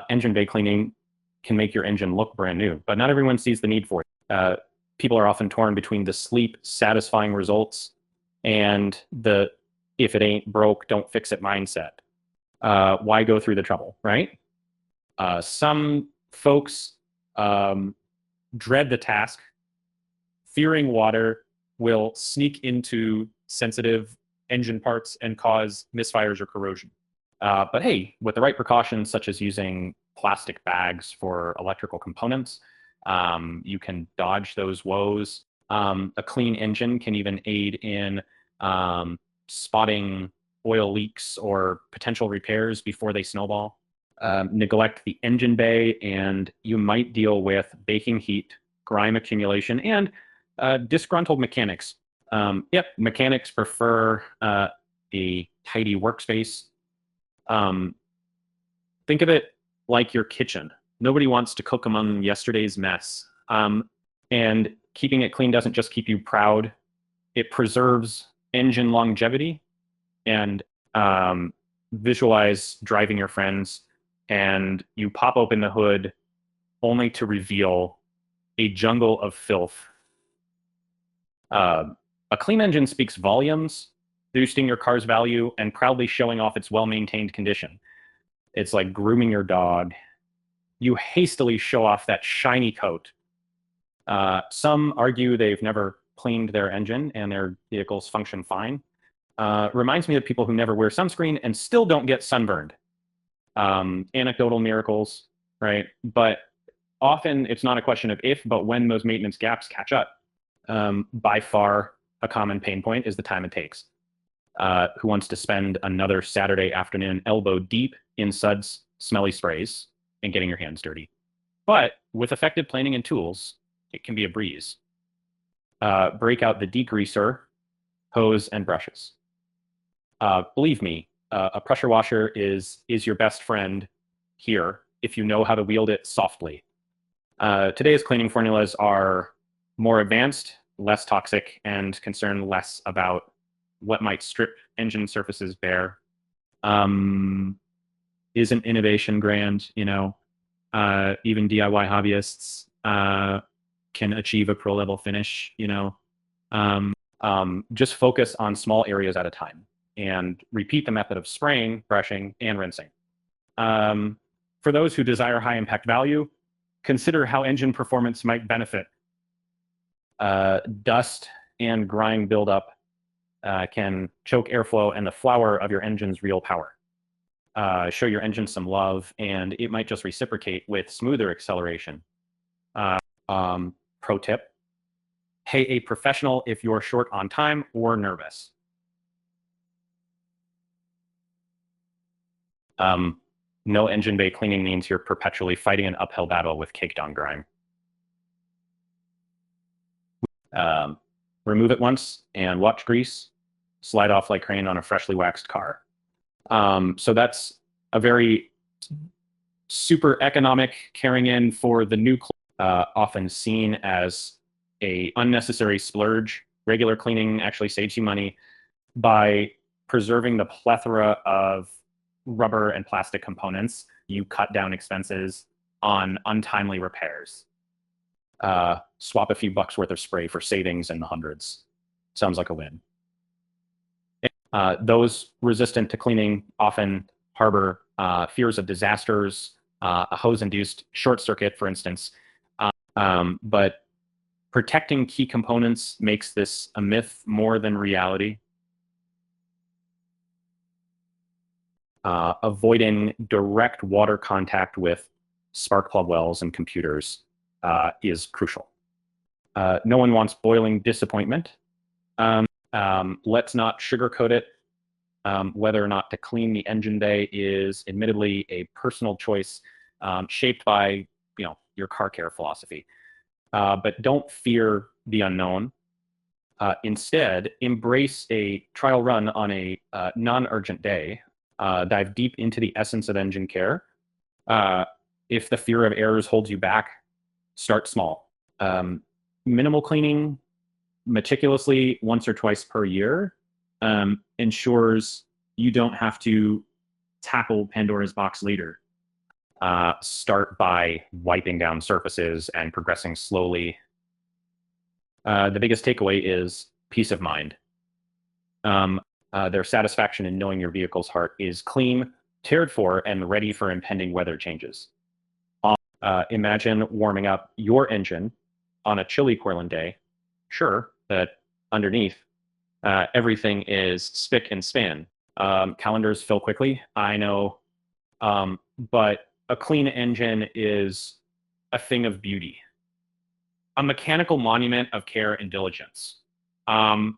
engine bay cleaning can make your engine look brand new, but not everyone sees the need for it. People are often torn between the sleek, satisfying results and the if it ain't broke, don't fix it mindset. Why go through the trouble, right? Some folks dread the task, fearing water will sneak into sensitive engine parts and cause misfires or corrosion. But hey, with the right precautions, such as using plastic bags for electrical components, you can dodge those woes. A clean engine can even aid in spotting oil leaks or potential repairs before they snowball. Neglect the engine bay, and you might deal with baking heat, grime accumulation, and disgruntled mechanics. Yep, mechanics prefer a tidy workspace. Think of it like your kitchen. Nobody wants to cook among yesterday's mess. And keeping it clean doesn't just keep you proud, it preserves engine longevity. And visualize driving your friends, and you pop open the hood only to reveal a jungle of filth. A clean engine speaks volumes, boosting your car's value and proudly showing off its well-maintained condition. It's like grooming your dog. You hastily show off that shiny coat. Some argue they've never cleaned their engine and their vehicles function fine. Reminds me of people who never wear sunscreen and still don't get sunburned. Anecdotal miracles, right? But often it's not a question of if, but when those maintenance gaps catch up. By far, a common pain point is the time it takes. Who wants to spend another Saturday afternoon elbow deep in suds, smelly sprays, and getting your hands dirty? But with effective planning and tools, it can be a breeze. Break out the degreaser, hose, and brushes. Believe me, a pressure washer is your best friend here if you know how to wield it softly. Today's cleaning formulas are more advanced, less toxic, and concern less about what might strip engine surfaces bare. Isn't innovation grand? You know, even DIY hobbyists can achieve a pro level finish. You know, just focus on small areas at a time and repeat the method of spraying, brushing, and rinsing. For those who desire high impact value, consider how engine performance might benefit. Dust and grime buildup can choke airflow and the flower of your engine's real power. Show your engine some love, and it might just reciprocate with smoother acceleration. Pro tip, pay a professional if you're short on time or nervous. No engine bay cleaning means you're perpetually fighting an uphill battle with caked on grime. Remove it once and watch grease slide off like rain on a freshly waxed car. So that's a very super economic carrying in for the new, often seen as a unnecessary splurge. Regular cleaning actually saves you money by preserving the plethora of rubber and plastic components. You cut down expenses on untimely repairs. Swap a few bucks worth of spray for savings in the hundreds. Sounds like a win. Those resistant to cleaning often harbor fears of disasters, a hose-induced short circuit, for instance. But protecting key components makes this a myth more than reality. Avoiding direct water contact with spark plug wells and computers is crucial. No one wants boiling disappointment. Let's not sugarcoat it. Whether or not to clean the engine bay is admittedly a personal choice shaped by your car care philosophy. But don't fear the unknown. Instead, embrace a trial run on a non-urgent day. Dive deep into the essence of engine care. If the fear of errors holds you back, start small. Minimal cleaning, meticulously once or twice per year, ensures you don't have to tackle Pandora's box later. start by wiping down surfaces and progressing slowly. The biggest takeaway is peace of mind. Their satisfaction in knowing your vehicle's heart is clean, cared for, and ready for impending weather changes. Imagine warming up your engine on a chilly Portland day. Sure, that underneath everything is spick and span. Calendars fill quickly, I know, but a clean engine is a thing of beauty, a mechanical monument of care and diligence. Um,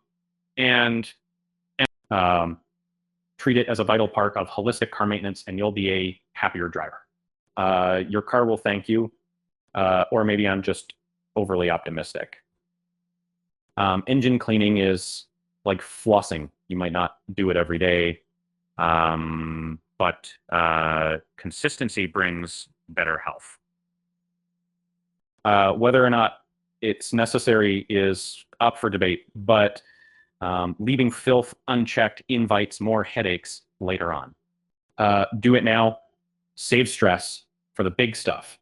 and um, treat it as a vital part of holistic car maintenance, and you'll be a happier driver. Your car will thank you, or maybe I'm just overly optimistic. Engine cleaning is like flossing. You might not do it every day, but consistency brings better health. Whether or not it's necessary is up for debate, but leaving filth unchecked invites more headaches later on. Do it now, save stress for the big stuff.